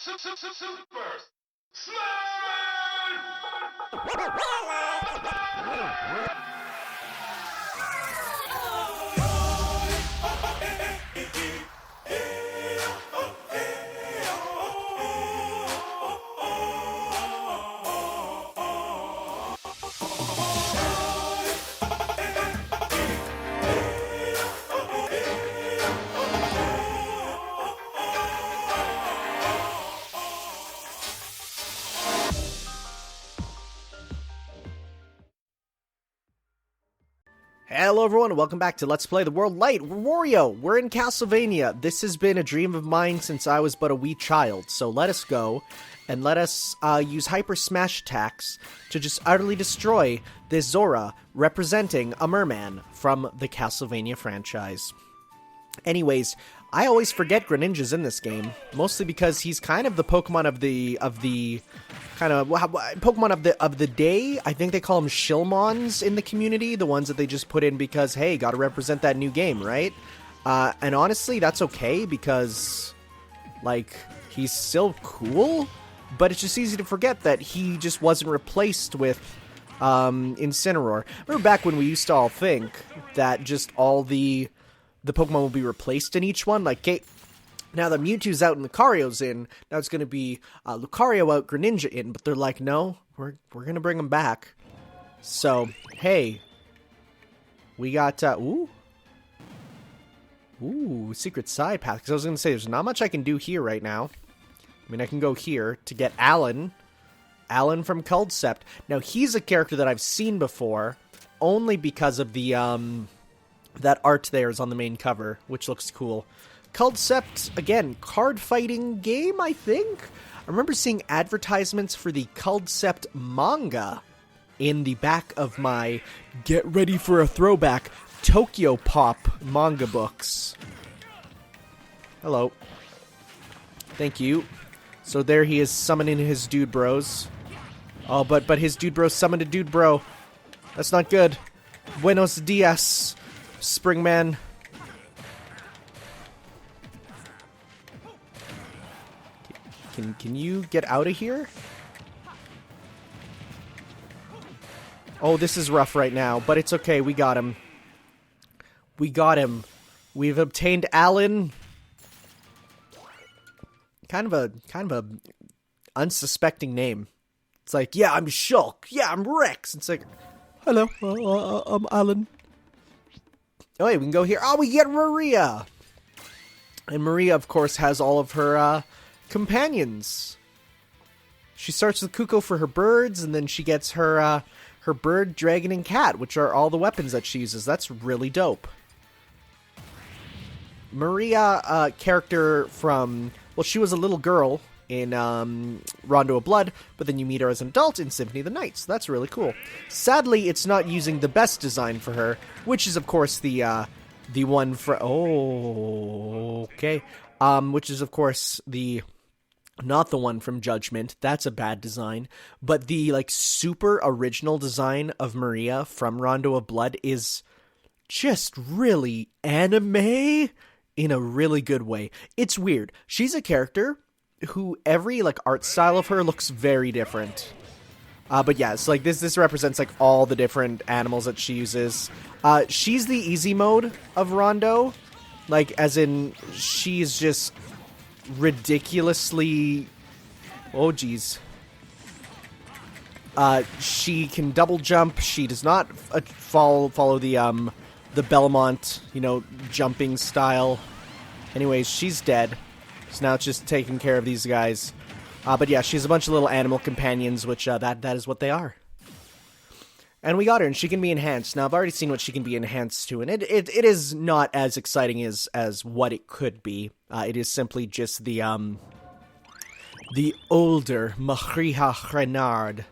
Super Smash! Hello everyone, welcome back to Let's Play the World Light. We're Wario, we're in Castlevania. This has been a dream of mine since I was but a wee child, so let us go, and let us use Hyper Smash attacks to just utterly destroy this Zora, representing a merman from the Castlevania franchise. Anyways, I always forget Greninja's in this game, mostly because he's kind of the Pokemon of the Pokemon of the day. I think they call them Shilmons in the community, the ones that they just put in because, hey, gotta represent that new game, right? And honestly, that's okay because, like, he's still cool, but it's just easy to forget that he just wasn't replaced with Incineroar. Remember back when we used to all think that just all the Pokemon will be replaced in each one? Like, okay, now that Mewtwo's out and Lucario's in, now it's going to be Lucario out, Greninja in, but they're like, no, we're going to bring them back. So, hey, we got, ooh, secret side path, because I was going to say, there's not much I can do here right now. I mean, I can go here to get Alan from Culdcept. Now, he's a character that I've seen before, only because of the, that art there is on the main cover, which looks cool. Culdcept, again, card fighting game, I think? I remember seeing advertisements for the Culdcept manga in the back of my get ready for a throwback Tokyo Pop manga books. Hello. Thank you. So there he is summoning his dude bros. Oh, but his dude bro summoned a dude bro. That's not good. Buenos dias, Springman. Can you get out of here? Oh, this is rough right now, but it's okay. We got him. We got him. We've obtained Alan. Kind of a unsuspecting name. It's like, yeah, I'm Shulk. Yeah, I'm Rex. It's like, hello, I'm Alan. Oh, wait, we can go here. Oh, we get Maria. And Maria, of course, has all of her, companions. She starts with Kuko for her birds, and then she gets her her bird, dragon, and cat, which are all the weapons that she uses. That's really dope. Maria, character from, well, she was a little girl in Rondo of Blood, but then you meet her as an adult in Symphony of the Night, so that's really cool. Sadly, it's not using the best design for her, which is, of course, the one for, oh, okay, which is, of course, not the one from Judgment. That's a bad design. But the, like, super original design of Maria from Rondo of Blood is just really anime in a really good way. It's weird. She's a character who every, like, art style of her looks very different. But yeah, so, like, this represents, like, all the different animals that she uses. She's the easy mode of Rondo. Like, as in, she's just ridiculously, oh geez, she can double jump. She does not follow the Belmont, jumping style. Anyways, she's dead, so now it's just taking care of these guys. But yeah, she has a bunch of little animal companions, which that is what they are. And we got her, and she can be enhanced. Now, I've already seen what she can be enhanced to, and it is not as exciting as what it could be. It is simply just the older Mahriha Renard.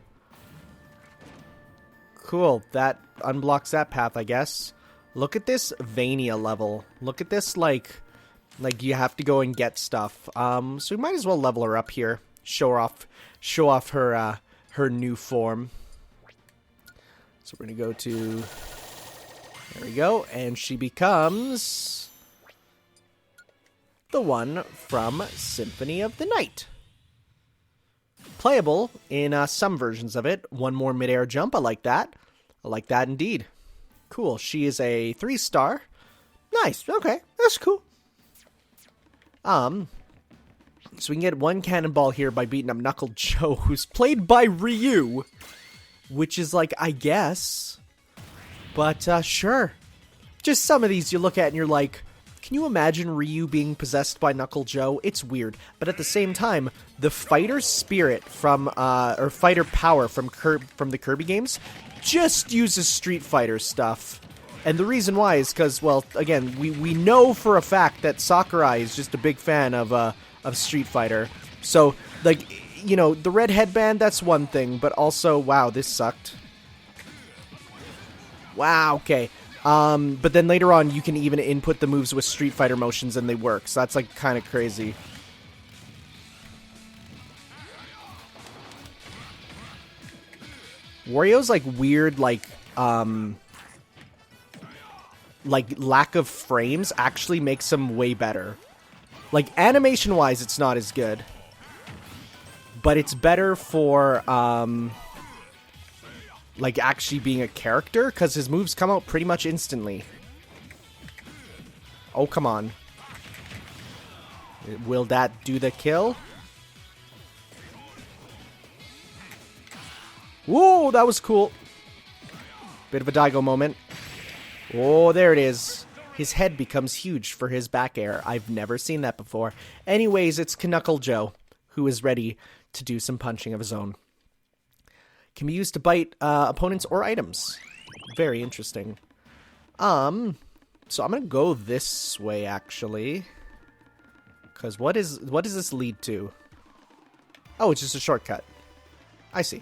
Cool, that unblocks that path, I guess. Look at this Vania level. Look at this, like you have to go and get stuff. So we might as well level her up here. Show off her new form. So we're going to go to, there we go, and she becomes the one from Symphony of the Night. playable in some versions of it. One more midair jump. I like that. I like that indeed. Cool. She is a 3-star. Nice. Okay. That's cool. So we can get one cannonball here by beating up Knuckle Joe, who's played by Ryu, which is like, I guess. But, sure. Just some of these you look at and you're like, can you imagine Ryu being possessed by Knuckle Joe? It's weird. But at the same time, the fighter spirit from, or fighter power from the Kirby games just uses Street Fighter stuff. And the reason why is because, well, again, we know for a fact that Sakurai is just a big fan of Street Fighter. So, like, you know, the red headband, that's one thing. But also, wow, this sucked. Wow, okay. But then later on, you can even input the moves with Street Fighter motions and they work. So that's, like, kind of crazy. Wario's, like, weird, like, lack of frames actually makes him way better. Like, animation-wise, it's not as good. But it's better for, like, actually being a character, because his moves come out pretty much instantly. Oh, come on. Will that do the kill? Whoa, that was cool. Bit of a Daigo moment. Oh, there it is. His head becomes huge for his back air. I've never seen that before. Anyways, it's Knuckle Joe, who is ready to do some punching of his own. Can be used to bite opponents or items. Very interesting. So I'm gonna go this way, actually. Because what does this lead to? Oh, it's just a shortcut. I see.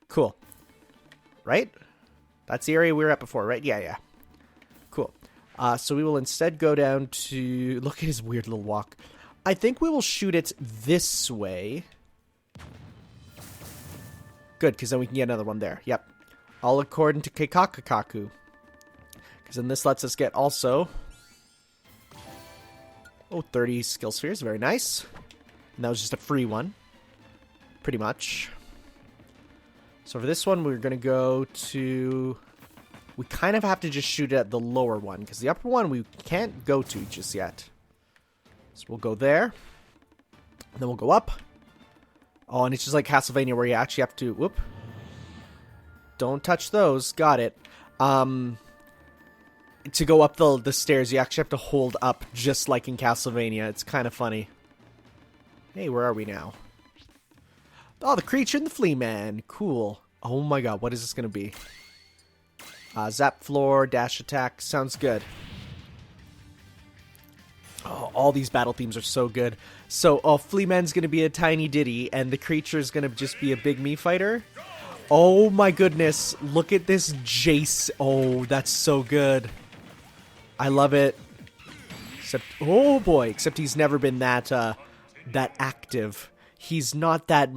Cool. Right? That's the area we were at before, right? Yeah. Cool. So we will instead go down to... Look at his weird little walk. I think we will shoot it this way. Good, because then we can get another one there. Yep. All according to Keikakakaku. Because then this lets us get also... Oh, 30 skill spheres. Very nice. And that was just a free one. Pretty much. So for this one, we're going to go to... We kind of have to just shoot at the lower one, because the upper one we can't go to just yet. So we'll go there. And then we'll go up. Oh, and it's just like Castlevania where you actually have to... Whoop. Don't touch those. Got it. To go up the stairs, you actually have to hold up just like in Castlevania. It's kind of funny. Hey, where are we now? Oh, the Creature and the Flea Man. Cool. Oh my god, what is this going to be? Zap floor, dash attack. Sounds good. Oh, all these battle themes are so good. So, Flea Man's going to be a tiny ditty, and the Creature's going to just be a big Mii fighter. Oh my goodness. Look at this Jace. Oh, that's so good. I love it. Except, oh boy, except he's never been that active. He's not that...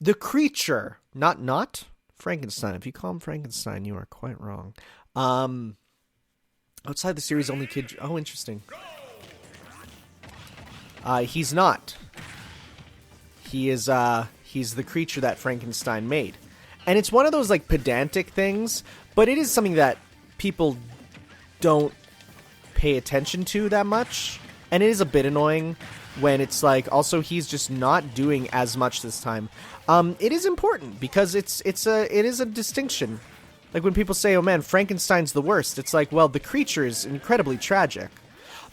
The Creature, not Frankenstein. If you call him Frankenstein, you are quite wrong. Outside the series, only kid... Oh, interesting. He's not. He is, he's the creature that Frankenstein made. And it's one of those, like, pedantic things, but it is something that people don't pay attention to that much. And it is a bit annoying when it's like, also, he's just not doing as much this time. It is important because it is a distinction. Like when people say, oh man, Frankenstein's the worst, it's like, well, the creature is incredibly tragic.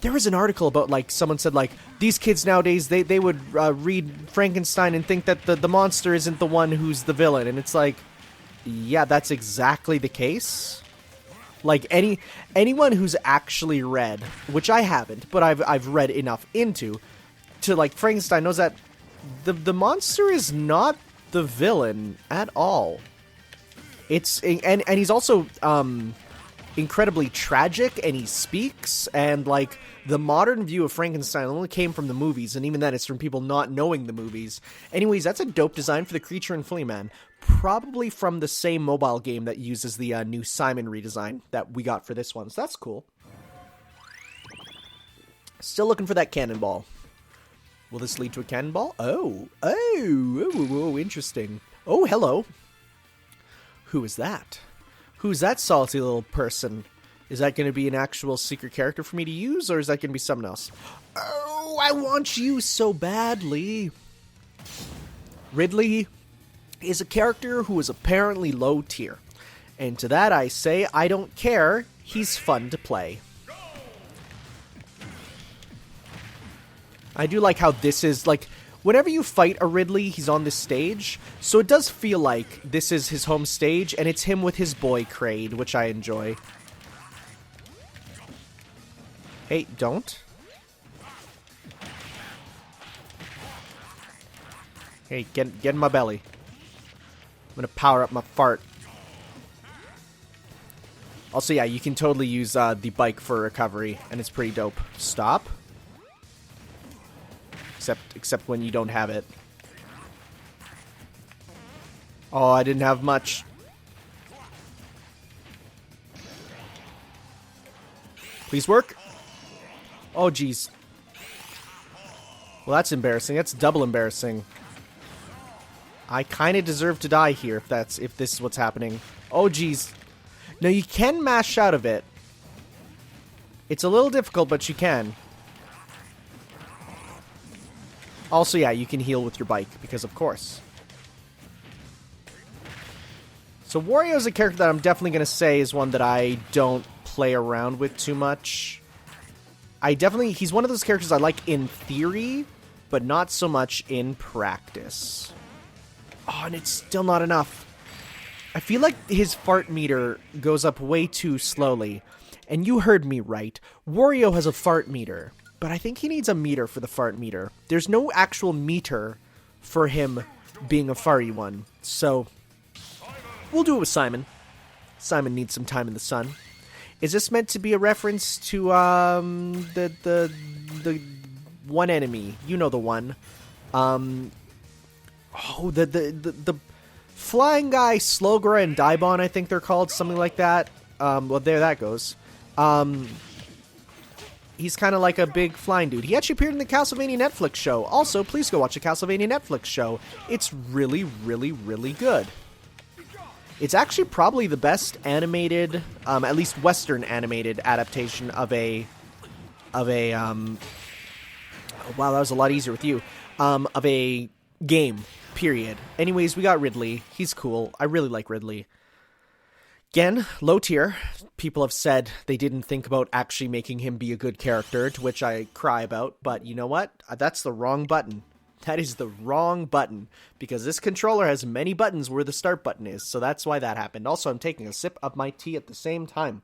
There was an article about, like, someone said, like, these kids nowadays, they would read Frankenstein and think that the monster isn't the one who's the villain. And it's like, yeah, that's exactly the case. Like, anyone who's actually read, which I haven't, but I've read enough into, to, like, Frankenstein knows that the monster is not the villain at all. And he's also incredibly tragic, and he speaks, and like the modern view of Frankenstein only came from the movies, and even then it's from people not knowing the movies. Anyways, that's a dope design for the Creature and Flea Man, probably from the same mobile game that uses the new Simon redesign that we got for this one, so that's cool. Still looking for that cannonball. Will this lead to a cannonball? Oh, interesting. Oh, hello. Who is that? Who's that salty little person? Is that going to be an actual secret character for me to use, or is that going to be someone else? Oh, I want you so badly. Ridley is a character who is apparently low tier. And to that I say, I don't care. He's fun to play. I do like how this is, like, whenever you fight a Ridley, he's on this stage. So it does feel like this is his home stage, and it's him with his boy Kraid, which I enjoy. Hey, don't. Hey, get in my belly. I'm gonna power up my fart. Also, yeah, you can totally use the bike for recovery, and it's pretty dope. Stop. Except when you don't have it. Oh, I didn't have much. Please work. Oh, jeez. Well, that's embarrassing. That's double embarrassing. I kind of deserve to die here if this is what's happening. Oh, jeez. No, you can mash out of it. It's a little difficult, but you can. Also, yeah, you can heal with your bike, because of course. So Wario is a character that I'm definitely going to say is one that I don't play around with too much. He's one of those characters I like in theory, but not so much in practice. Oh, and it's still not enough. I feel like his fart meter goes up way too slowly. And you heard me right. Wario has a fart meter. But I think he needs a meter for the fart meter. There's no actual meter for him being a farty one. So, we'll do it with Simon. Simon needs some time in the sun. Is this meant to be a reference to the one enemy? You know the one. The flying guy, Slogra and Daibon, I think they're called, something like that. Well, there that goes. He's kind of like a big flying dude. He actually appeared in the Castlevania Netflix show. Also, please go watch the Castlevania Netflix show. It's really, really, really good. It's actually probably the best animated, at least Western animated adaptation of a wow, that was a lot easier with you. Of a game, period. Anyways, we got Ridley. He's cool. I really like Ridley. Again, low tier. People have said they didn't think about actually making him be a good character, to which I cry about. But you know what? That's the wrong button. That is the wrong button. Because this controller has many buttons where the start button is. So that's why that happened. Also, I'm taking a sip of my tea at the same time.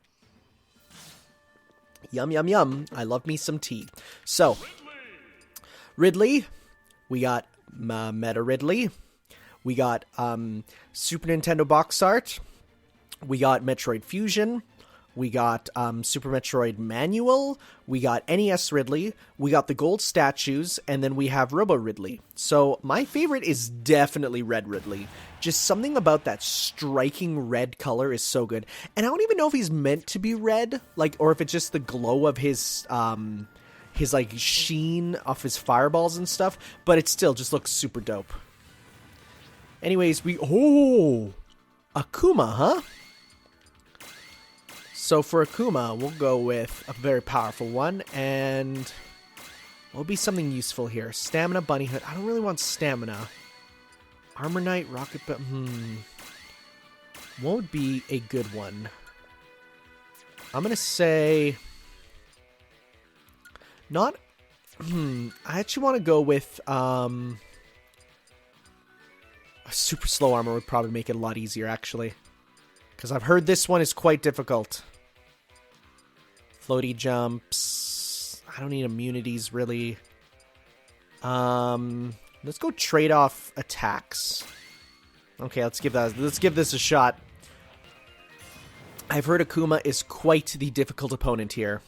Yum, yum, yum. I love me some tea. So, Ridley. We got Meta Ridley. We got Super Nintendo box art. We got Metroid Fusion. We got Super Metroid Manual. We got NES Ridley. We got the gold statues. And then we have Robo Ridley. So my favorite is definitely Red Ridley. Just something about that striking red color is so good. And I don't even know if he's meant to be red, like, or if it's just the glow of his like sheen off his fireballs and stuff. But it still just looks super dope. Anyways, Akuma, huh? So for Akuma, we'll go with a very powerful one, and will be something useful here. Stamina, Bunny Hood. I don't really want stamina. Armor Knight, Rocket Belt. What would be a good one? I'm gonna say not. I actually want to go with a super slow armor would probably make it a lot easier, actually, because I've heard this one is quite difficult. Floaty jumps. I don't need immunities, really. Let's go trade off attacks. Okay, let's give this a shot. I've heard Akuma is quite the difficult opponent here.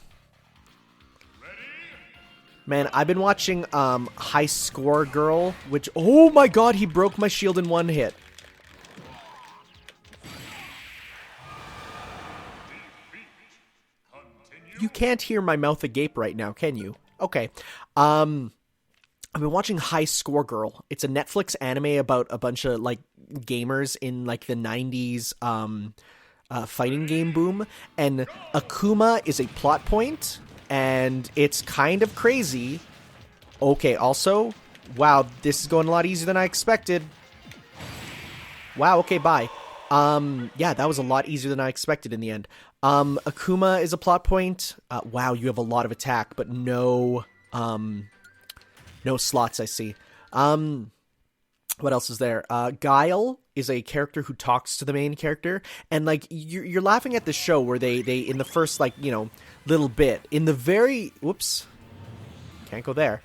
Man, I've been watching High Score Girl, which, oh my god, he broke my shield in one hit. You can't hear my mouth agape right now, can you? Okay. I've been watching High Score Girl. It's a Netflix anime about a bunch of like gamers in like the 90s fighting game boom, and Akuma is a plot point, and it's kind of crazy. Okay, also, wow, this is going a lot easier than I expected. Wow, okay, bye. Yeah, that was a lot easier than I expected in the end. Akuma is a plot point. Wow, you have a lot of attack, but no slots, I see. What else is there? Guile is a character who talks to the main character, and like you're laughing at the show where they in the first like little bit in the very can't go there.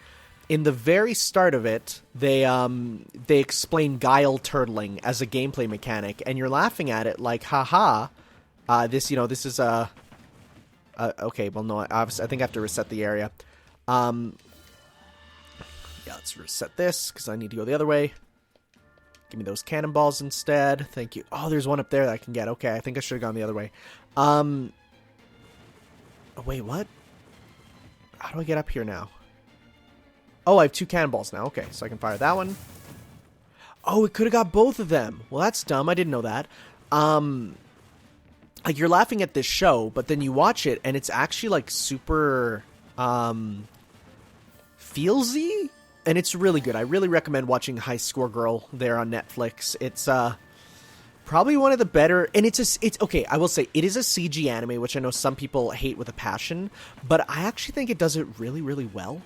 In the very start of it, they explain Guile turtling as a gameplay mechanic, and you're laughing at it like, haha, this is okay. Well, no, I think I have to reset the area. Yeah, let's reset this because I need to go the other way. Give me those cannonballs instead. Thank you. Oh, there's one up there that I can get. Okay, I think I should have gone the other way. Oh, wait, what? How do I get up here now? Oh, I have 2 cannonballs now. Okay, so I can fire that one. Oh, it could have got both of them. Well, that's dumb. I didn't know that. Like, you're laughing at this show, but then you watch it, and it's actually, like, super, feelsy? And it's really good. I really recommend watching High Score Girl there on Netflix. It's, probably one of the better, and it's okay, I will say, it is a CG anime, which I know some people hate with a passion, but I actually think it does it really, really well.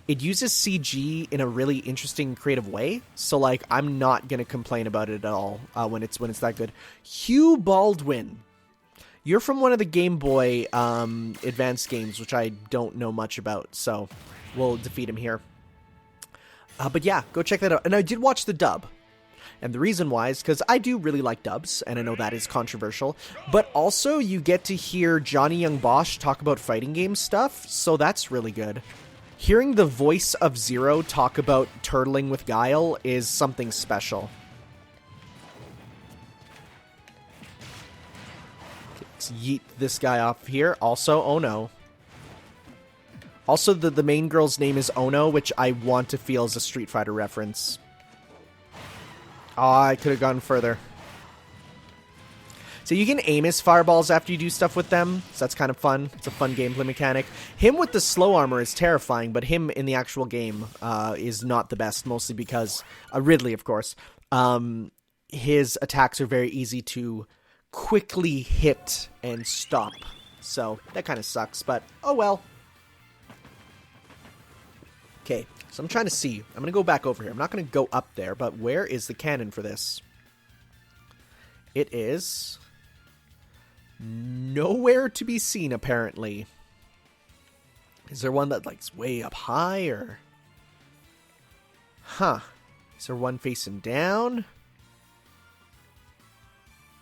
It uses CG in a really interesting, creative way, so, like, I'm not gonna complain about it at all when it's that good. Hugh Baldwin. You're from one of the Game Boy Advance games, which I don't know much about, so we'll defeat him here. But yeah, go check that out. And I did watch the dub. And the reason why is because I do really like dubs, and I know that is controversial, but also you get to hear Johnny Young Bosch talk about fighting game stuff, so that's really good. Hearing the voice of Zero talk about turtling with Guile is something special. Okay, let's yeet this guy off here. Also, oh no. Also, the main girl's name is Ono, which I want to feel is a Street Fighter reference. Oh, I could have gone further. So you can aim his fireballs after you do stuff with them, so that's kind of fun. It's a fun gameplay mechanic. Him with the slow armor is terrifying, but him in the actual game is not the best, mostly because Ridley, of course. His attacks are very easy to quickly hit and stop, so that kind of sucks, but oh well. Okay, so I'm trying to see. I'm going to go back over here. I'm not going to go up there, but where is the cannon for this? It is nowhere to be seen, apparently. Is there one that, like, is way up high, or? Huh. Is there one facing down?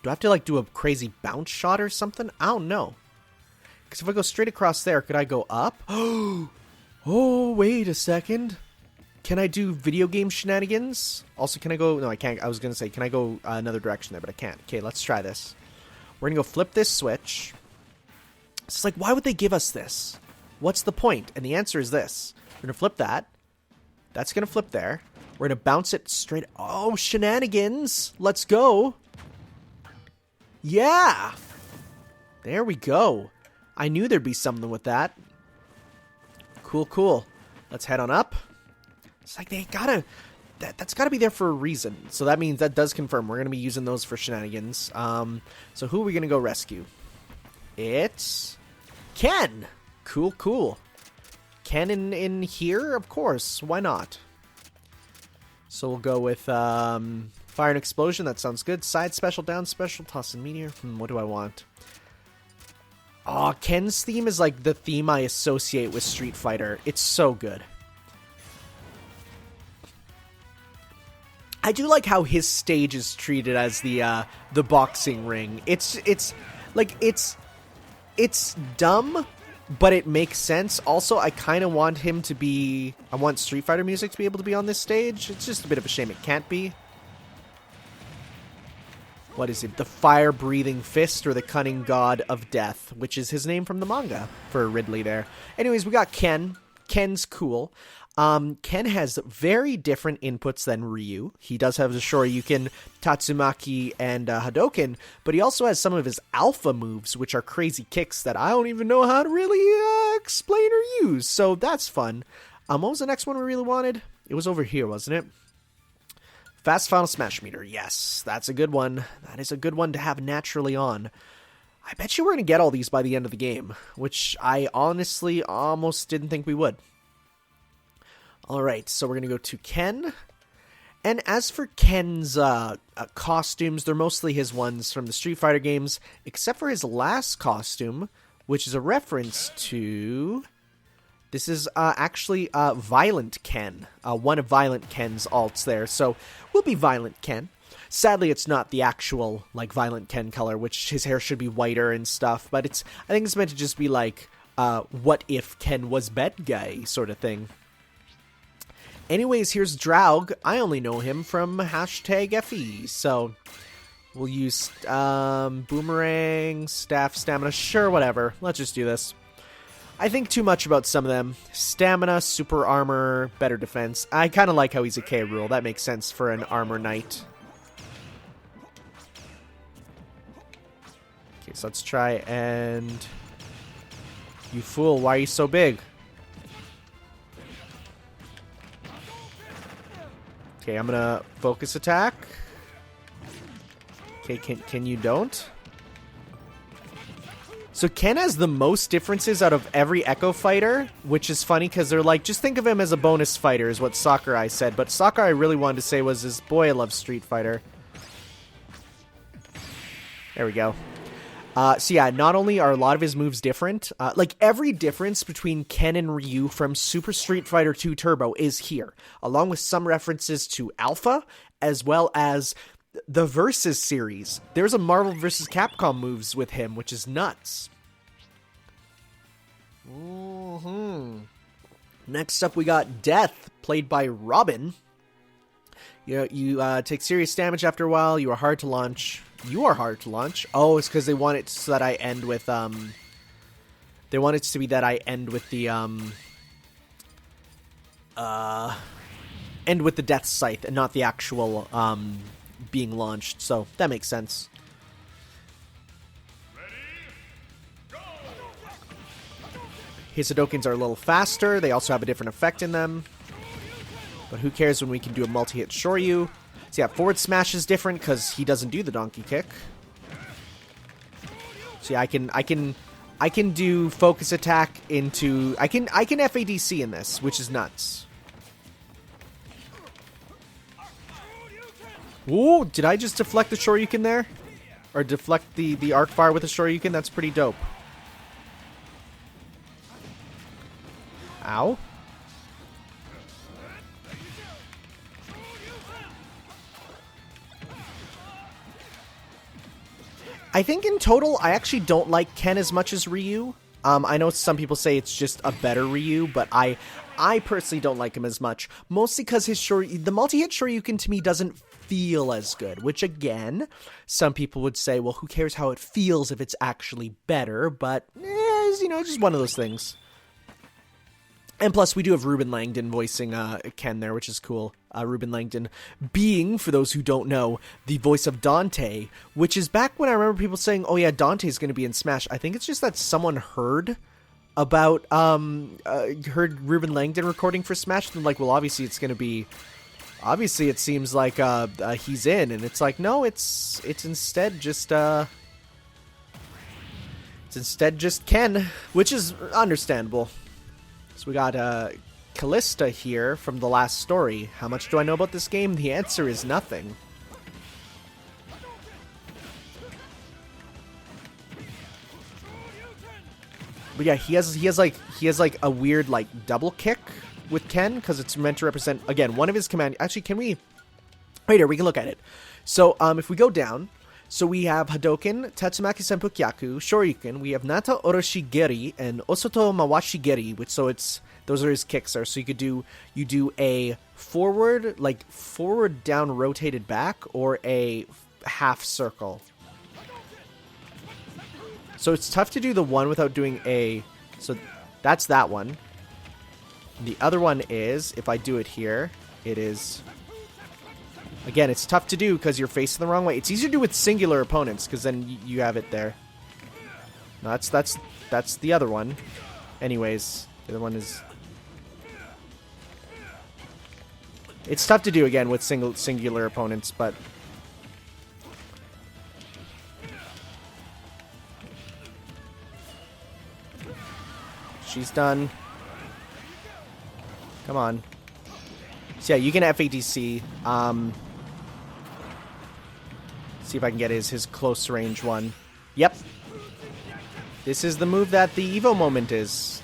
Do I have to, like, do a crazy bounce shot or something? I don't know. Because if I go straight across there, could I go up? Oh, wait a second. Can I do video game shenanigans? Also, can I go... No, I can't. I was going to say, can I go another direction there, but I can't. Okay, let's try this. We're going to go flip this switch. It's like, why would they give us this? What's the point? And the answer is this. We're going to flip that. That's going to flip there. We're going to bounce it straight... Oh, shenanigans! Let's go! Yeah! There we go. I knew there'd be something with that. Cool, cool. Let's head on up. It's like they gotta... That's gotta be there for a reason. So that means that does confirm we're gonna be using those for shenanigans. So who are we gonna go rescue? It's... Ken! Cool, cool. Ken in here? Of course. Why not? So we'll go with fire and explosion. That sounds good. Side special, down special, toss and meteor. What do I want? Aw, Ken's theme is like the theme I associate with Street Fighter. It's so good. I do like how his stage is treated as the boxing ring. It's dumb, but it makes sense. Also, I kind of want him to be... I want Street Fighter music to be able to be on this stage. It's just a bit of a shame it can't be. What is it? The fire-breathing fist, or the cunning god of death, which is his name from the manga for Ridley there. Anyways, we got Ken. Ken's cool. Ken has very different inputs than Ryu. He does have the Shoryuken, Tatsumaki, and Hadoken, but he also has some of his alpha moves, which are crazy kicks that I don't even know how to really explain or use, so that's fun. What was the next one we really wanted? It was over here, wasn't it? Fast Final Smash Meter. Yes, that's a good one. That is a good one to have naturally on. I bet you we're going to get all these by the end of the game, which I honestly almost didn't think we would. Alright, so we're going to go to Ken. And as for Ken's costumes, they're mostly his ones from the Street Fighter games, except for his last costume, which is a reference to... This is actually Violent Ken, one of Violent Ken's alts there, so we'll be Violent Ken. Sadly, it's not the actual, like, Violent Ken color, which his hair should be whiter and stuff, but I think it's meant to just be like, what if Ken was bad guy sort of thing. Anyways, here's Draug. I only know him from #FE, so we'll use Boomerang, Staff, Stamina, sure, whatever. Let's just do this. I think too much about some of them. Stamina, Super Armor, Better Defense. I kind of like how he's a K rule. That makes sense for an Armor Knight. Okay, so let's try and... You fool, why are you so big? Okay, I'm gonna focus attack. Okay, can you don't? So Ken has the most differences out of every Echo fighter, which is funny because they're like, just think of him as a bonus fighter is what Sakurai said, but Sakurai really wanted to say was his boy I love Street Fighter. There we go. So yeah, not only are a lot of his moves different, like every difference between Ken and Ryu from Super Street Fighter 2 Turbo is here, along with some references to Alpha, as well as the Versus series. There's a Marvel vs. Capcom moves with him, which is nuts. Next up, we got Death, played by Robin. You take serious damage after a while. You are hard to launch. You are hard to launch. Oh, it's because they want it so that I end with, they want it to be that I end with the, end with the Death Scythe and not the actual, being launched. So, that makes sense. His Hadokens are a little faster. They also have a different effect in them. But who cares when we can do a multi-hit Shoryu. So yeah, forward smash is different because he doesn't do the donkey kick. So yeah, I can do focus attack into I can FADC in this, which is nuts. Ooh, did I just deflect the Shoryuken there? Or deflect the arc fire with the Shoryuken? That's pretty dope. Ow. I think in total, I actually don't like Ken as much as Ryu. I know some people say it's just a better Ryu, but I personally don't like him as much. Mostly because the multi-hit Shoryuken to me doesn't feel as good. Which again, some people would say, well, who cares how it feels if it's actually better? But, just one of those things. And plus, we do have Ruben Langdon voicing Ken there, which is cool. Ruben Langdon being, for those who don't know, the voice of Dante, which is back when I remember people saying, oh yeah, Dante's going to be in Smash. I think it's just that someone heard about, heard Ruben Langdon recording for Smash, and like, well, obviously it's going to be, obviously it seems like he's in, and it's like, no, it's instead just, Ken, which is understandable. So we got Callista here from the last story. How much do I know about this game? The answer is nothing. But yeah, he has like a weird like double kick with Ken because it's meant to represent again one of his command. Actually, can we? Right here, we can look at it. So if we go down. So we have Hadoken, Tatsumaki Senpukyaku, Shoryuken, we have Nata Oroshigeri, and Osoto Mawashigeri, which those are his kicks there. So you do a forward down rotated back, or a half circle. So it's tough to do the one without doing so that's that one. The other one is, if I do it here, it is... Again, it's tough to do because you're facing the wrong way. It's easier to do with singular opponents because then you have it there. No, that's the other one. Anyways, the other one is... It's tough to do, again, with singular opponents, but... She's done. Come on. So yeah, you can FADC. See if I can get his close range one. Yep. This is the move that the Evo moment is.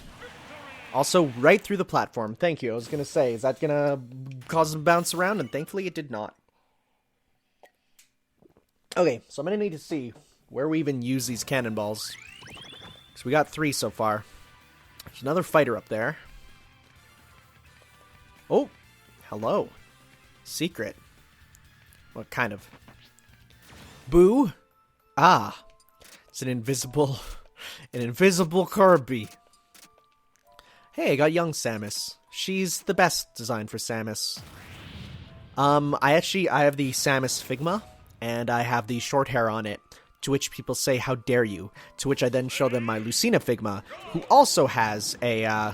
Also, right through the platform. Thank you. I was going to say, is that going to cause him to bounce around? And thankfully it did not. Okay, so I'm going to need to see where we even use these cannonballs. Because we got 3 so far. There's another fighter up there. Oh, hello. Secret. What kind of? Boo? Ah. It's an invisible Kirby. Hey, I got young Samus. She's the best design for Samus. I have the Samus Figma, and I have the short hair on it, to which people say, how dare you? To which I then show them my Lucina Figma, who also has the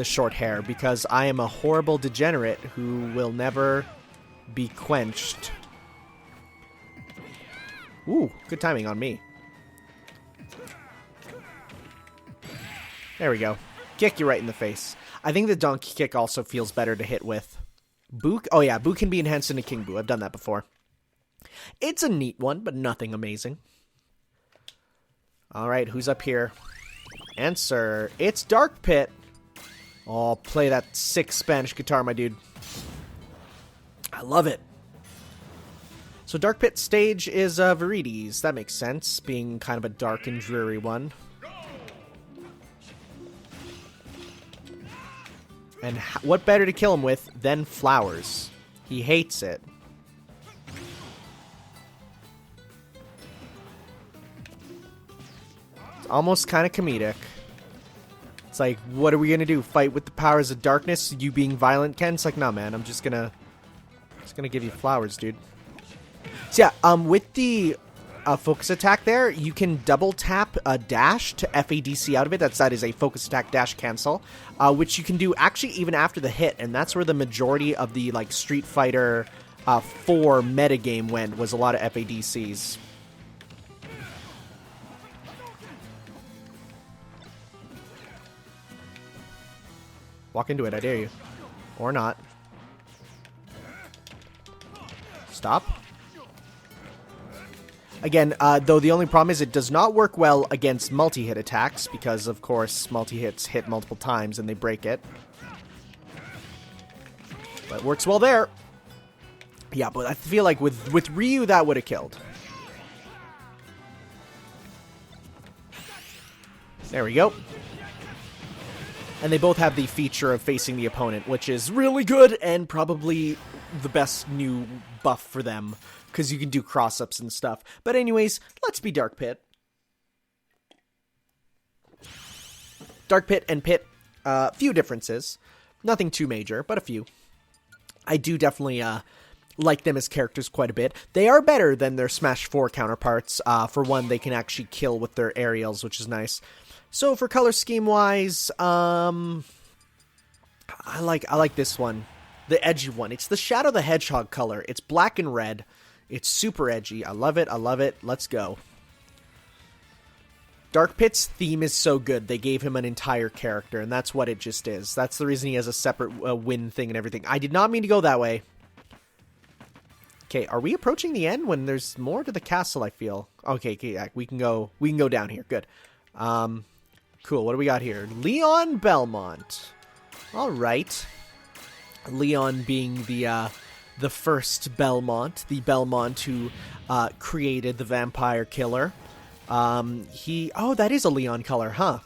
short hair, because I am a horrible degenerate who will never be quenched. Ooh, good timing on me. There we go. Kick you right in the face. I think the donkey kick also feels better to hit with. Boo? Oh yeah, Boo can be enhanced into King Boo. I've done that before. It's a neat one, but nothing amazing. Alright, who's up here? Answer. It's Dark Pit. Oh, play that sick Spanish guitar, my dude. I love it. So Dark Pit stage is Virides. That makes sense, being kind of a dark and dreary one. And what better to kill him with than flowers? He hates it. It's almost kind of comedic. It's like, what are we gonna do? Fight with the powers of darkness? You being violent, Ken? It's like, nah, man. I'm just gonna give you flowers, dude. So yeah, with the focus attack there, you can double tap a dash to FADC out of it. That is a focus attack dash cancel, which you can do actually even after the hit, and that's where the majority of the like Street Fighter 4 metagame went, was a lot of FADCs. Walk into it, I dare you. Or not. Stop. Again, though the only problem is it does not work well against multi-hit attacks, because, of course, multi-hits hit multiple times and they break it. But it works well there. Yeah, but I feel like with Ryu, that would have killed. There we go. And they both have the feature of facing the opponent, which is really good and probably the best new buff for them, because you can do cross-ups and stuff. But anyways, let's be Dark Pit. Dark Pit and Pit, few differences. Nothing too major, but a few. I do definitely like them as characters quite a bit. They are better than their Smash 4 counterparts. For one, they can actually kill with their aerials, which is nice. So for color scheme wise, I like this one, the edgy one. It's the Shadow the Hedgehog color. It's black and red. It's super edgy. I love it. I love it. Let's go. Dark Pit's theme is so good. They gave him an entire character, and that's what it just is. That's the reason he has a separate win thing and everything. I did not mean to go that way. Okay, are we approaching the end when there's more to the castle? I feel. Okay, yeah, we can go down here. Good. Cool, what do we got here? Leon Belmont. Alright. Leon being the first Belmont. The Belmont who created the Vampire Killer. Oh, that is a Leon color, huh?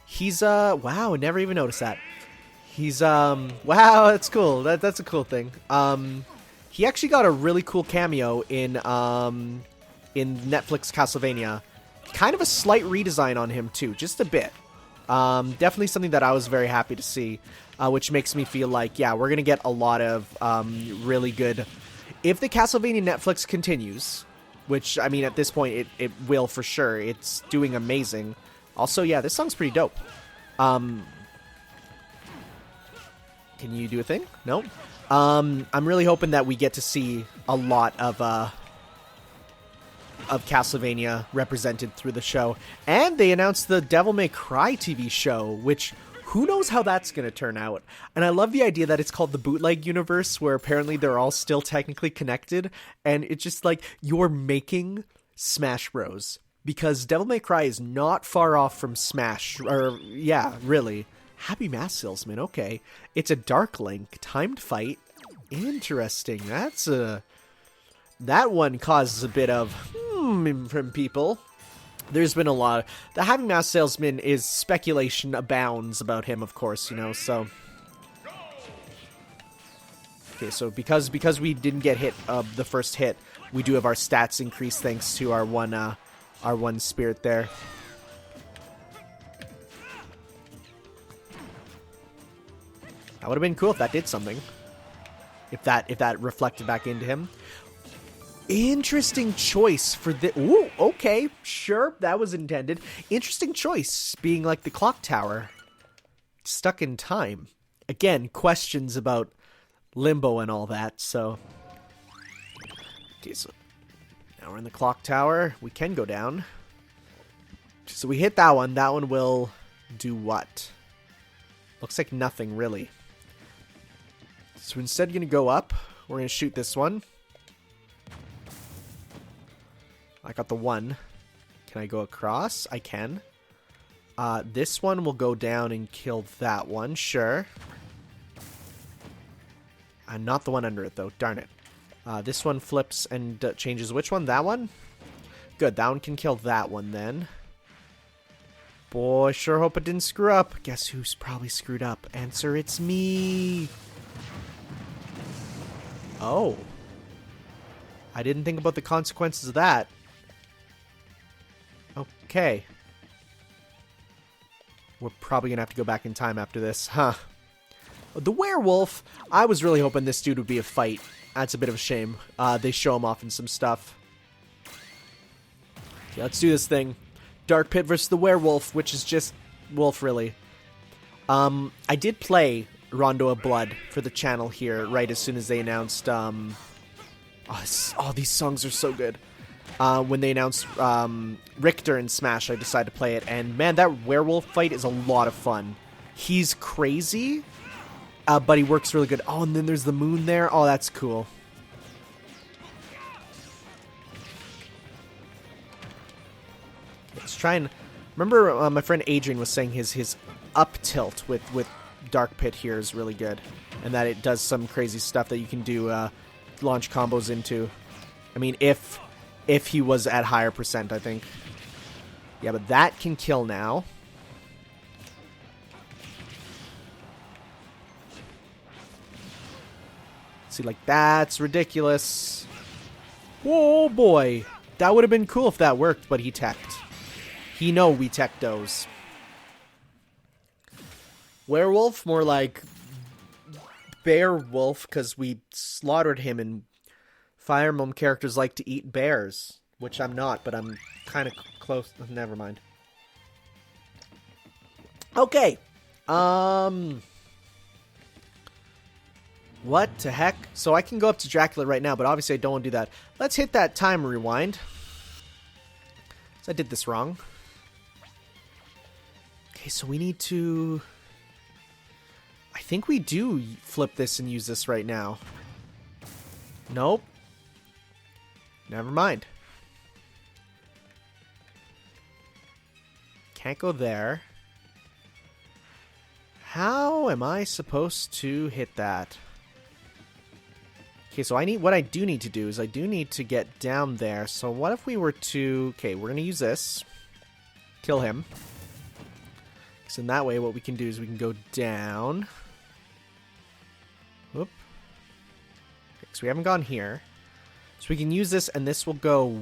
He's, wow, never even noticed that. He's, wow, that's cool. That's a cool thing. He actually got a really cool cameo in Netflix Castlevania. Kind of a slight redesign on him, too. Just a bit. Definitely something that I was very happy to see. which makes me feel like, yeah, we're going to get a lot of really good... If the Castlevania Netflix continues, which, I mean, at this point, it will for sure. It's doing amazing. Also, yeah, this song's pretty dope. Can you do a thing? No? I'm really hoping that we get to see a lot of Castlevania represented through the show. And they announced the Devil May Cry TV show, which who knows how that's going to turn out. And I love the idea that it's called the Bootleg Universe, where apparently they're all still technically connected. And it's just like you're making Smash Bros. Because Devil May Cry is not far off from Smash. Or, yeah, really. Happy Mask Salesman, okay. It's a Dark Link timed fight. Interesting. That one causes a bit of from people. There's been a lot. The Happy Mask Salesman is speculation abounds about him, of course, you know, so. Okay, so because we didn't get hit the first hit, we do have our stats increased thanks to our one spirit there. That would have been cool if that did something. If that reflected back into him. Interesting choice for the... Ooh, okay, sure, that was intended. Interesting choice, being like the clock tower. Stuck in time. Again, questions about limbo and all that, so... Okay, so... Now we're in the clock tower. We can go down. So we hit that one. That one will do what? Looks like nothing, really. So instead, going to go up. We're going to shoot this one. I got the one. Can I go across? I can. This one will go down and kill that one. Sure. Not the one under it, though. Darn it. This one flips and changes which one? That one? Good. That one can kill that one, then. Boy, sure hope it didn't screw up. Guess who's probably screwed up? Answer, it's me. Oh. I didn't think about the consequences of that. Okay. We're probably gonna have to go back in time after this, huh? The werewolf, I was really hoping this dude would be a fight. That's a bit of a shame. They show him off in some stuff. Okay, let's do this thing. Dark Pit versus the werewolf, which is just wolf, really. I did play Rondo of Blood for the channel here right as soon as they announced... oh, these songs are so good. When they announced Richter and Smash, I decided to play it. And man, that werewolf fight is a lot of fun. He's crazy, but he works really good. Oh, and then there's the moon there. Oh, that's cool. Let's try and... Remember my friend Adrian was saying his up tilt with Dark Pit here is really good. And that it does some crazy stuff that you can do launch combos into. I mean, if he was at higher percent, I think. Yeah, but that can kill now. See, like, that's ridiculous. Whoa, boy. That would have been cool if that worked, but he teched. He know we tech those. Werewolf, more like bear wolf, because we slaughtered him, and Fire Emblem characters like to eat bears, which I'm not, but I'm kind of close. Never mind. Okay. What the heck? So I can go up to Dracula right now, but obviously I don't want to do that. Let's hit that time rewind. So I did this wrong. Okay, so we need to... I think we do flip this and use this right now. Nope. Never mind. Can't go there. How am I supposed to hit that? Okay, so what I do need to do is I do need to get down there. So what if we were to... Okay, we're going to use this. Kill him. So in that way, what we can do is we can go down. Whoop. Okay, so we haven't gone here. So we can use this, and this will go...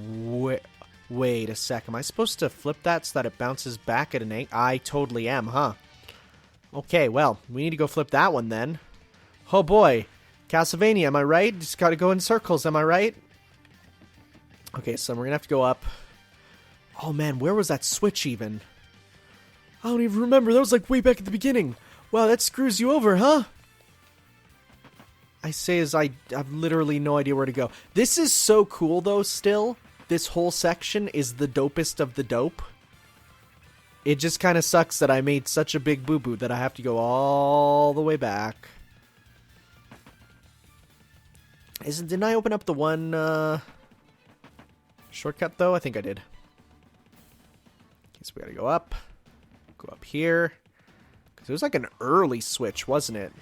Wait a sec. Am I supposed to flip that so that it bounces back at an 8? I totally am, huh? Okay, well, we need to go flip that one then. Oh boy. Castlevania, am I right? Just gotta go in circles, am I right? Okay, so we're gonna have to go up. Oh man, where was that switch even? I don't even remember. That was like way back at the beginning. Wow, that screws you over, huh? I say as I have literally no idea where to go. This is so cool though still. This whole section is the dopest of the dope. It just kind of sucks that I made such a big boo-boo that I have to go all the way back. Didn't I open up the one shortcut though? I think I did. Okay, so we gotta go up. Go up here. Because it was like an early switch, wasn't it?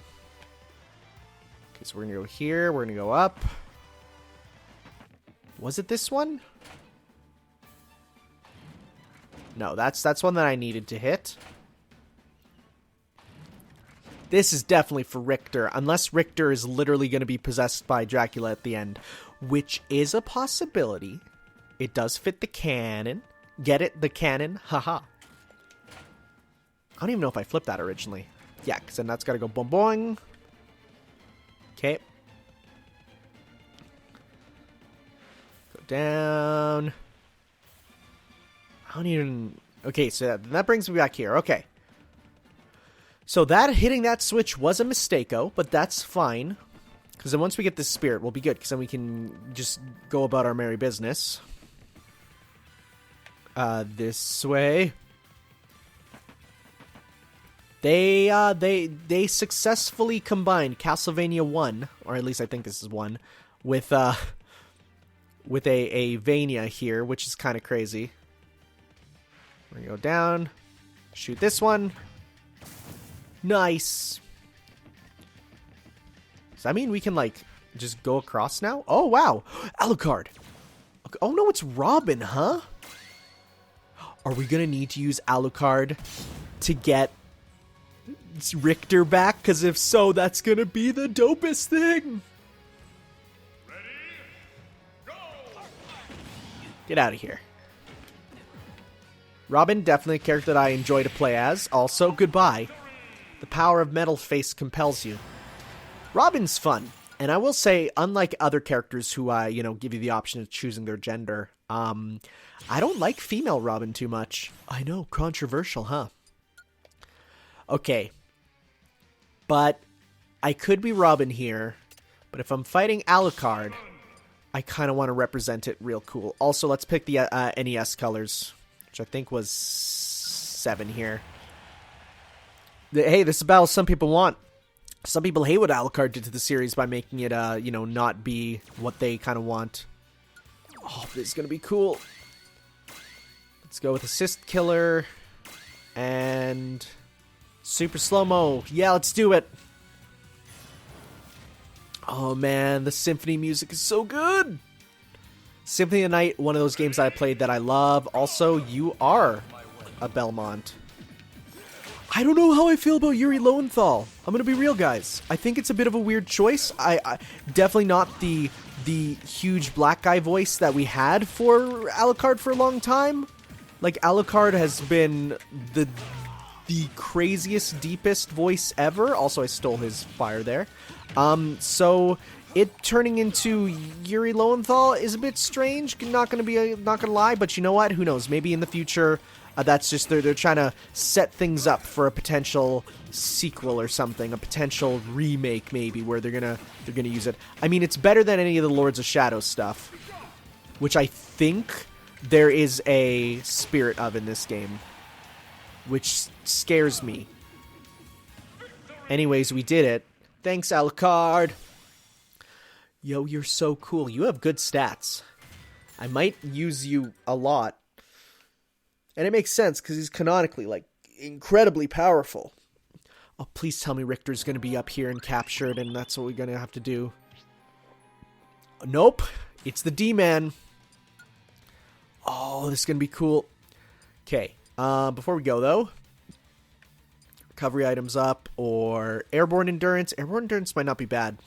Okay, so we're gonna go here. We're gonna go up. Was it this one? No, that's one that I needed to hit. This is definitely for Richter, unless Richter is literally going to be possessed by Dracula at the end, which is a possibility. It does fit the canon. Get it? The canon? Haha. I don't even know if I flipped that originally. Yeah, because then that's got to go boing boing. Okay. Go down. I don't even... Okay, so that brings me back here. Okay. So that hitting that switch was a mistake-o, but that's fine. Because then once we get this spirit, we'll be good. Because then we can just go about our merry business. This way. They successfully combined Castlevania 1, or at least I think this is 1, with a Vania here, which is kind of crazy. We're gonna go down, shoot this one. Nice. Does that mean we can, like, just go across now? Oh, wow. Alucard. Okay. Oh, no, it's Robin, huh? Are we gonna need to use Alucard to get Richter back? Because if so, that's gonna be the dopest thing. Ready? Go! Get out of here. Robin, definitely a character that I enjoy to play as. Also, goodbye. The power of Metal Face compels you. Robin's fun. And I will say, unlike other characters who, give you the option of choosing their gender, I don't like female Robin too much. I know, controversial, huh? Okay. But I could be Robin here. But if I'm fighting Alucard, I kind of want to represent it real cool. Also, let's pick the NES colors, which I think was 7 here. Hey, this is a battle some people want. Some people hate what Alucard did to the series by making it, not be what they kind of want. Oh, this is going to be cool. Let's go with Assist Killer and Super Slow-Mo. Yeah, let's do it. Oh, man, the symphony music is so good. Symphony of the Night, one of those games that I played that I love. Also, you are a Belmont. I don't know how I feel about Yuri Lowenthal. I'm going to be real, guys. I think it's a bit of a weird choice. I definitely not the huge black guy voice that we had for Alucard for a long time. Like, Alucard has been the craziest, deepest voice ever. Also, I stole his fire there. So it turning into Yuri Lowenthal is a bit strange. Not gonna lie, but you know what? Who knows? Maybe in the future, that's just they're trying to set things up for a potential sequel or something, a potential remake maybe where they're gonna use it. I mean, it's better than any of the Lords of Shadow stuff, which I think there is a spirit of in this game, which scares me. Anyways, we did it. Thanks, Alucard. Yo, you're so cool. You have good stats. I might use you a lot. And it makes sense, because he's canonically, like, incredibly powerful. Oh, please tell me Richter's going to be up here and captured, and that's what we're going to have to do. Nope. It's the D-Man. Oh, this is going to be cool. Okay. Before we go, though. Recovery items up, or airborne endurance. Airborne endurance might not be bad.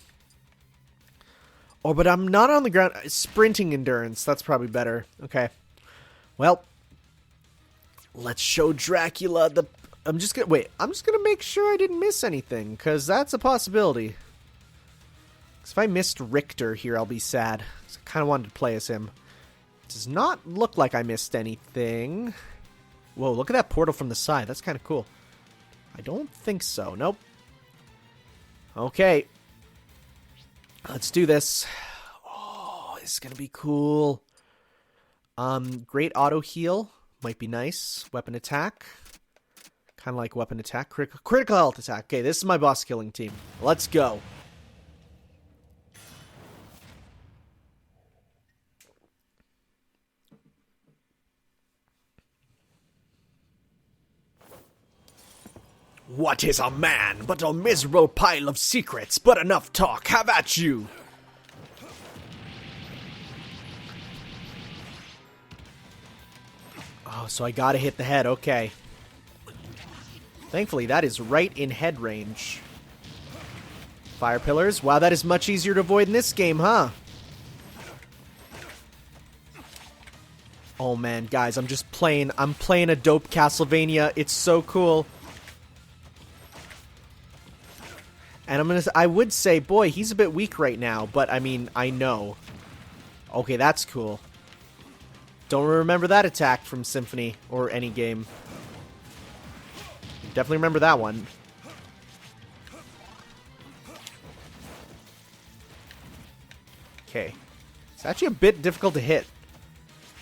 Oh, but I'm not on the ground. Sprinting endurance. That's probably better. Okay. Well, let's show Dracula I'm just gonna make sure I didn't miss anything, because that's a possibility. Because if I missed Richter here, I'll be sad. I kind of wanted to play as him. It does not look like I missed anything. Whoa, look at that portal from the side. That's kind of cool. I don't think so. Nope. Okay. Let's do this. Oh, this is going to be cool. Great auto heal. Might be nice. Weapon attack. Kind of like weapon attack. Critical health attack. Okay, this is my boss killing team. Let's go. What is a man but a miserable pile of secrets? But enough talk, have at you! Oh, so I gotta hit the head, okay. Thankfully, that is right in head range. Fire pillars? Wow, that is much easier to avoid in this game, huh? Oh man, guys, I'm playing a dope Castlevania. It's so cool. And I would say, boy, he's a bit weak right now, but I mean, I know. Okay, that's cool. Don't remember that attack from Symphony or any game. Definitely remember that one. Okay. It's actually a bit difficult to hit.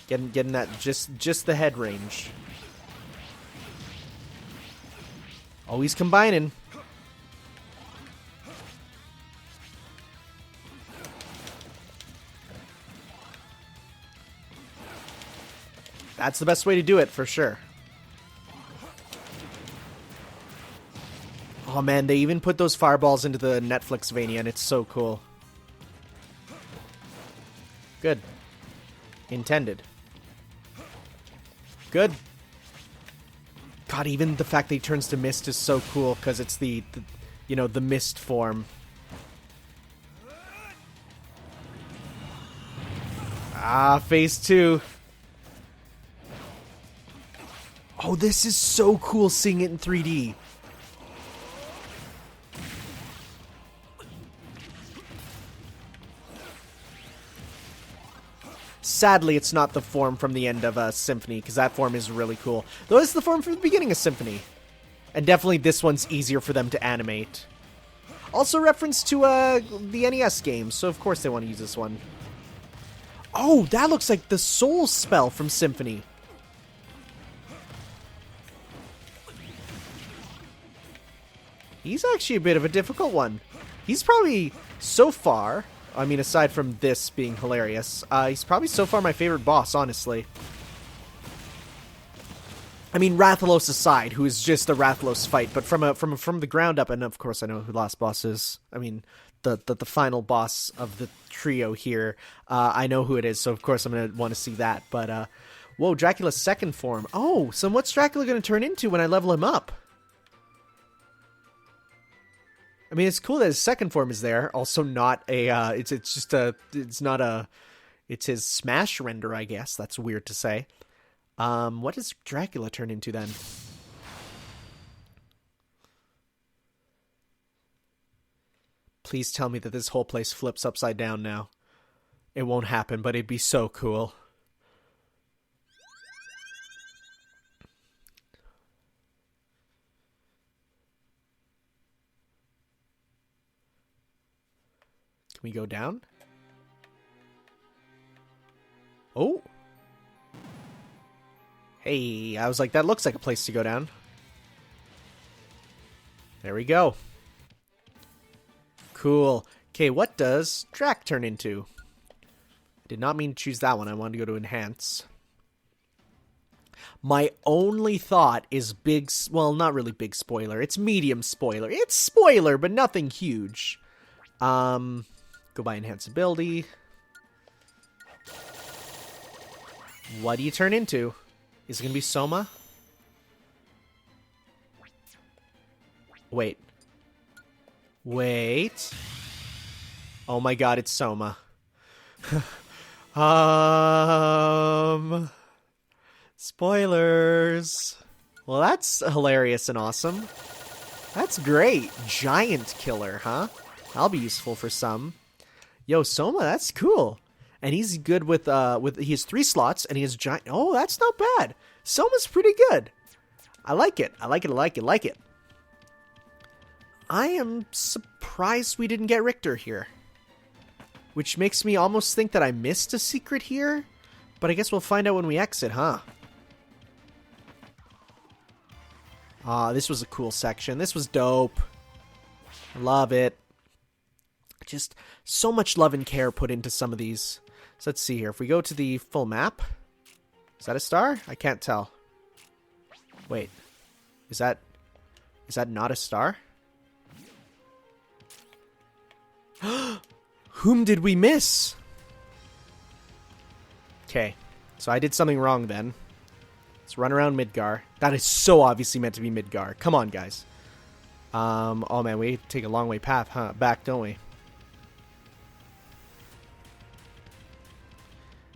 Getting that just the head range. Oh, he's combining. That's the best way to do it, for sure. Oh man, they even put those fireballs into the Netflixvania, and it's so cool. Good. Intended. Good. God, even the fact that he turns to mist is so cool, because it's the mist form. Ah, phase 2. Oh, this is so cool seeing it in 3D. Sadly, it's not the form from the end of Symphony, because that form is really cool. Though it's the form from the beginning of Symphony. And definitely this one's easier for them to animate. Also reference to the NES game, so of course they want to use this one. Oh, that looks like the Soul spell from Symphony. He's actually a bit of a difficult one. He's probably, so far, I mean, aside from this being hilarious, he's probably so far my favorite boss, honestly. I mean, Rathalos aside, who is just a Rathalos fight, but from the ground up, and of course I know who the last boss is. I mean, the final boss of the trio here, I know who it is, so of course I'm going to want to see that. But, whoa, Dracula's second form. Oh, so what's Dracula going to turn into when I level him up? I mean, it's cool that his second form is there. Also, not a. It's his smash render, I guess. That's weird to say. What does Dracula turn into then? Please tell me that this whole place flips upside down now. It won't happen, but it'd be so cool. Can we go down? Oh. Hey, I was like, that looks like a place to go down. There we go. Cool. Okay, what does Drac turn into? Did not mean to choose that one. I wanted to go to Enhance. My only thought is big... Well, not really big spoiler. It's medium spoiler. It's spoiler, but nothing huge. Go by Enhance Ability. What do you turn into? Is it going to be Soma? Wait. Wait. Oh my god, it's Soma. Spoilers. Well, that's hilarious and awesome. That's great. Giant killer, huh? That'll be useful for some. Yo, Soma, that's cool. And he's good with he has 3 slots and he has giant. Oh, that's not bad. Soma's pretty good. I like it. I like it. I like it. Like it. I am surprised we didn't get Richter here. Which makes me almost think that I missed a secret here. But I guess we'll find out when we exit, huh? This was a cool section. This was dope. Love it. Just so much love and care put into some of these. So let's see here. If we go to the full map. Is that a star? I can't tell. Wait. Is that not a star? Whom did we miss? Okay. So I did something wrong then. Let's run around Midgar. That is so obviously meant to be Midgar. Come on, guys. Oh man, we take a long way back, don't we?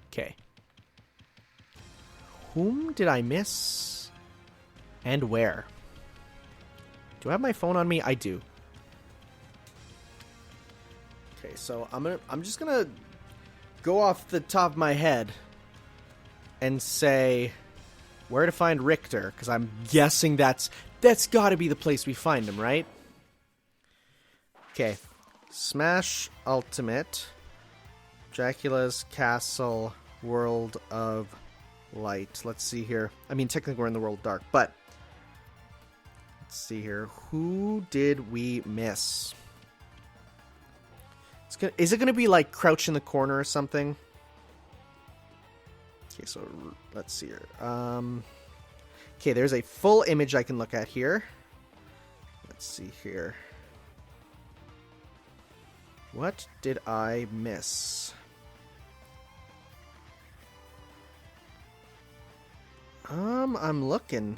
Okay. Whom did I miss? And where? Do I have my phone on me? I do. Okay, so I'm just gonna go off the top of my head and say where to find Richter, because I'm guessing that's got to be the place we find him, right? Okay, Smash Ultimate, Dracula's Castle, World of Light. Let's see here. I mean, technically we're in the World of Dark, but let's see here. Who did we miss? Is it going to be like Crouch in the Corner or something? Okay, so let's see here. Okay, there's a full image I can look at here. Let's see here. What did I miss? I'm looking.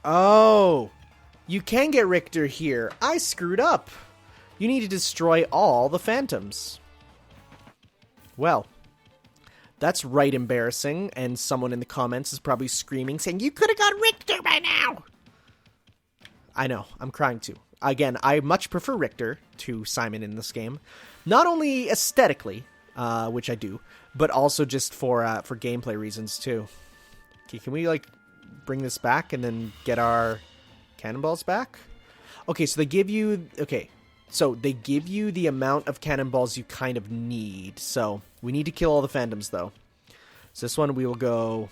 Oh, you can get Richter here. I screwed up. You need to destroy all the phantoms. Well, that's right embarrassing, and someone in the comments is probably screaming, saying, you could have got Richter by now! I know, I'm crying too. Again, I much prefer Richter to Simon in this game. Not only aesthetically, which I do, but also just for gameplay reasons too. Okay, can we, like, bring this back and then get our cannonballs back? Okay, so they give you... Okay, so they give you the amount of cannonballs you kind of need. So we need to kill all the phantoms, though. So this one we will go...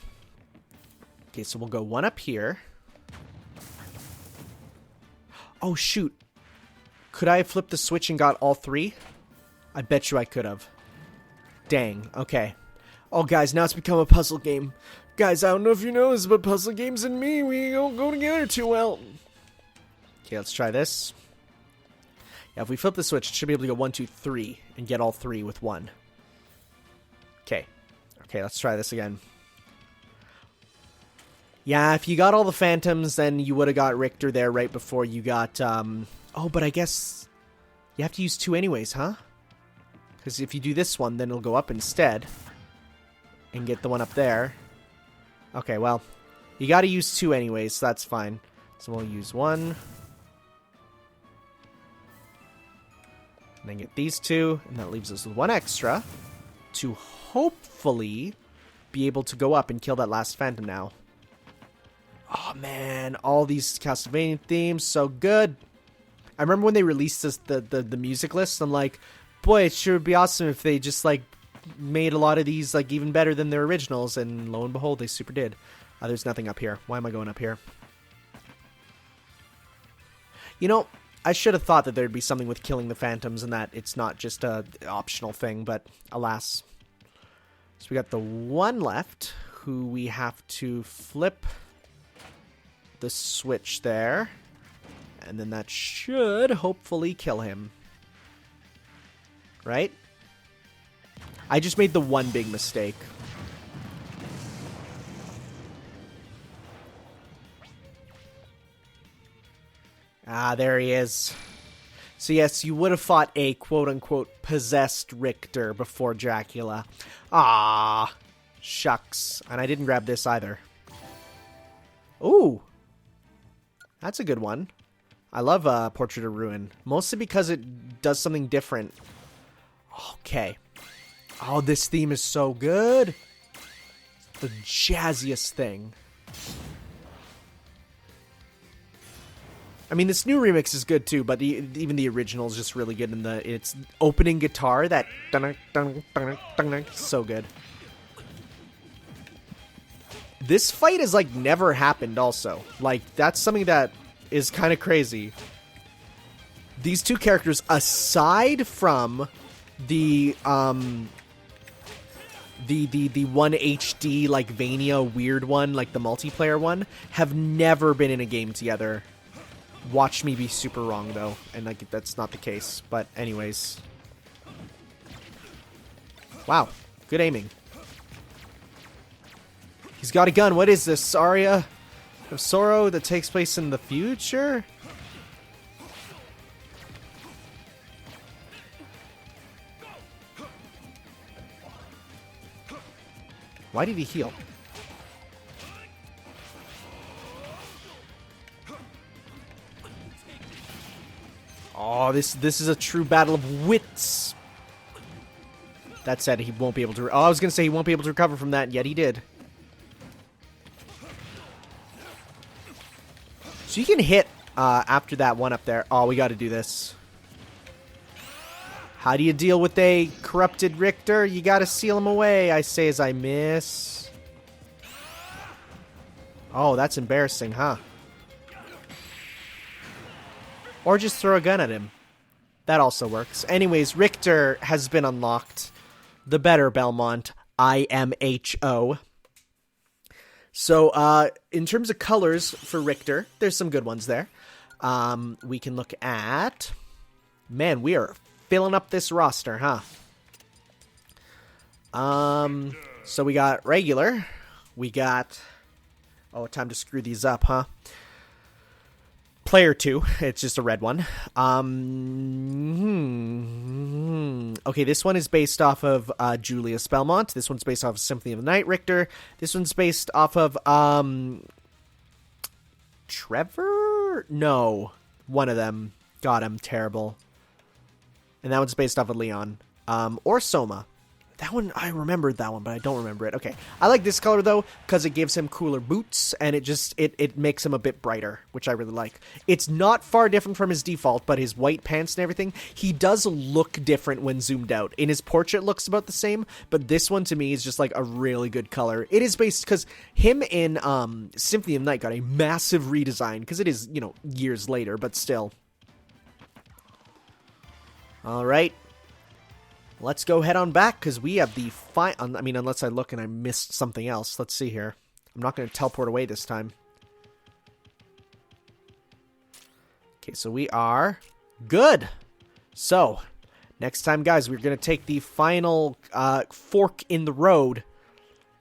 Okay, so we'll go one up here. Oh, shoot. Could I have flipped the switch and got all 3? I bet you I could have. Dang, okay. Oh, guys, now it's become a puzzle game. Guys, I don't know if you know this, but puzzle games and me, we don't go together too well. Okay, let's try this. Yeah, if we flip the switch, it should be able to go 1, 2, 3 and get all 3 with 1. Okay. Okay, let's try this again. Yeah, if you got all the phantoms, then you would have got Richter there right before you got, Oh, but I guess you have to use 2 anyways, huh? Because if you do this one, then it'll go up instead. And get the one up there. Okay, well, you got to use 2 anyways, so that's fine. So we'll use 1. And then get these 2, and that leaves us with 1 extra to hopefully be able to go up and kill that last phantom now. Oh man, all these Castlevania themes, so good. I remember when they released this, the music list, I'm like, boy, it sure would be awesome if they just like made a lot of these like even better than their originals, and lo and behold, they super did. There's nothing up here. Why am I going up here? You know, I should have thought that there'd be something with killing the phantoms and that it's not just a optional thing, but alas. So we got the one left who we have to flip the switch there, and then that should hopefully kill him. Right? I just made the one big mistake. Ah, there he is. So yes, you would have fought a quote-unquote possessed Richter before Dracula. Ah, shucks. And I didn't grab this either. Ooh. That's a good one. I love Portrait of Ruin. Mostly because it does something different. Okay. Oh, this theme is so good. The jazziest thing. I mean, this new remix is good too, but even the original is just really good. In its opening guitar, that dun dun dun dun, so good. This fight has like never happened. Also, like that's something that is kind of crazy. These two characters, aside from the 1 HD like Vania weird one, like the multiplayer one, have never been in a game together. Watch me be super wrong though, and like that's not the case. But anyways, wow, good aiming. He's got a gun. What is this, Aria of Sorrow that takes place in the future? Why did he heal? Oh, this is a true battle of wits. That said, he won't be able to... Oh, I was going to say he won't be able to recover from that, and yet he did. So you can hit after that one up there. Oh, we got to do this. How do you deal with a corrupted Richter? You got to seal him away, I say as I miss. Oh, that's embarrassing, huh? Or just throw a gun at him. That also works. Anyways, Richter has been unlocked. The better Belmont. IMHO. So, in terms of colors for Richter, there's some good ones there. We can look at... Man, we are filling up this roster, huh? So we got regular. We got... Oh, time to screw these up, huh? Player 2. It's just a red one. Okay, this one is based off of Julius Belmont. This one's based off of Symphony of the Night Richter. This one's based off of Trevor? No. One of them. God, I'm terrible. And that one's based off of Leon. Or Soma. That one, I remembered that one, but I don't remember it. Okay. I like this color, though, because it gives him cooler boots, and it makes him a bit brighter, which I really like. It's not far different from his default, but his white pants and everything, he does look different when zoomed out. In his portrait, looks about the same, but this one, to me, is just, like, a really good color. It is based, because him in Symphony of the Night got a massive redesign, because it is, you know, years later, but still. All right. Let's go head on back, because we have the I mean, unless I look and I missed something else. Let's see here. I'm not going to teleport away this time. Okay, so we are good. So, next time, guys, we're going to take the final fork in the road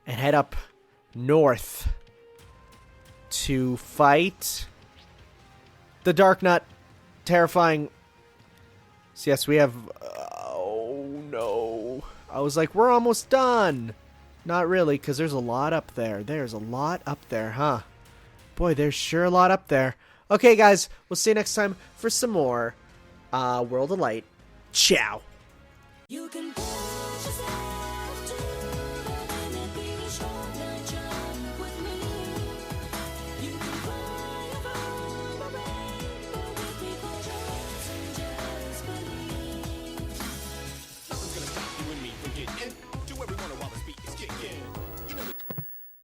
and head up north to fight the Dark Nut. Terrifying. So, yes, we have... no. I was like, we're almost done. Not really, because there's a lot up there. There's a lot up there, huh? Boy, there's sure a lot up there. Okay, guys, we'll see you next time for some more World of Light. Ciao. You can push yourself to the limit, be a short line jump with me. You can fly above the rainbow with me for just and just believe. Nothing's gonna stop you and me from getting